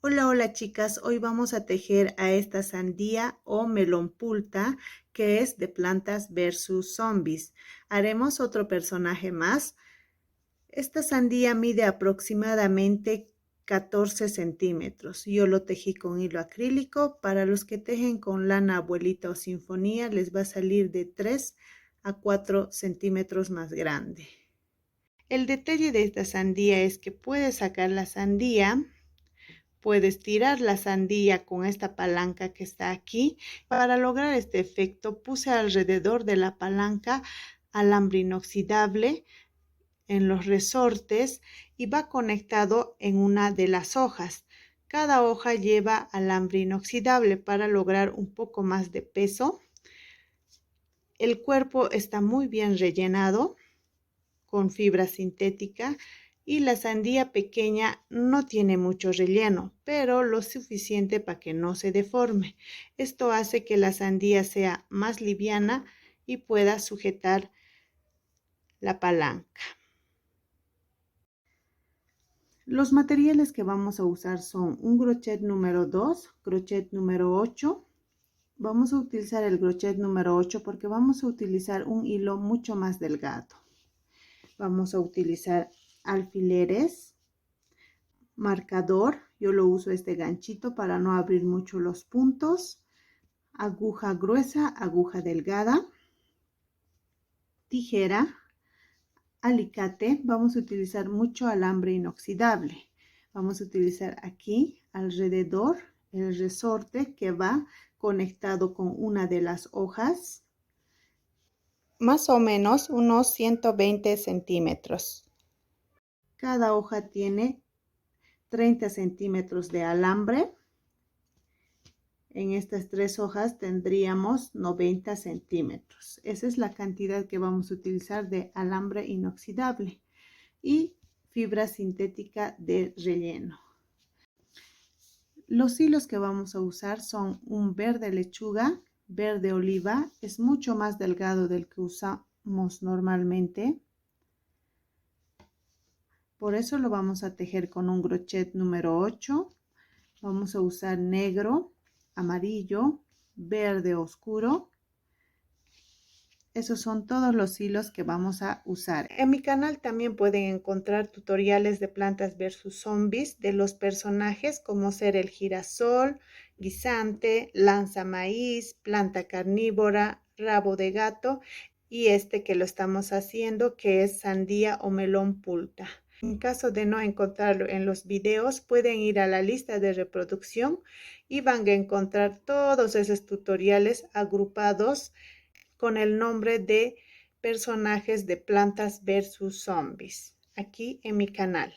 Hola, hola chicas, hoy vamos a tejer a esta sandía o melón pulta que es de Plantas versus Zombies. Haremos otro personaje más. Esta sandía mide aproximadamente 14 centímetros. Yo lo tejí con hilo acrílico. Para los que tejen con lana abuelita o sinfonía les va a salir de 3 a 4 centímetros más grande. El detalle de esta sandía es que puedes sacar la sandía. Puedes tirar la sandía con esta palanca que está aquí. Para lograr este efecto puse alrededor de la palanca alambre inoxidable en los resortes y va conectado en una de las hojas. Cada hoja lleva alambre inoxidable para lograr un poco más de peso. El cuerpo está muy bien rellenado con fibra sintética y la sandía pequeña no tiene mucho relleno, pero lo suficiente para que no se deforme. Esto hace que la sandía sea más liviana y pueda sujetar la palanca. Los materiales que vamos a usar son un crochet número 2, crochet número 8. Vamos a utilizar el crochet número 8 porque vamos a utilizar un hilo mucho más delgado. Vamos a utilizar alfileres, marcador, yo lo uso este ganchito para no abrir mucho los puntos, aguja gruesa, aguja delgada, tijera, alicate. Vamos a utilizar mucho alambre inoxidable. Vamos a utilizar aquí alrededor el resorte que va conectado con una de las hojas, más o menos unos 120 centímetros. Cada hoja tiene 30 centímetros de alambre. En estas tres hojas tendríamos 90 centímetros. Esa es la cantidad que vamos a utilizar de alambre inoxidable y fibra sintética de relleno. Los hilos que vamos a usar son un verde lechuga, verde oliva, es mucho más delgado del que usamos normalmente. Por eso lo vamos a tejer con un crochet número 8. Vamos a usar negro, amarillo, verde oscuro. Esos son todos los hilos que vamos a usar. En mi canal también pueden encontrar tutoriales de Plantas versus Zombies de los personajes como ser el girasol, guisante, lanza maíz, planta carnívora, rabo de gato y este que lo estamos haciendo que es sandía o melón pulta. En caso de no encontrarlo en los videos, pueden ir a la lista de reproducción y van a encontrar todos esos tutoriales agrupados con el nombre de personajes de Plantas versus Zombies aquí en mi canal.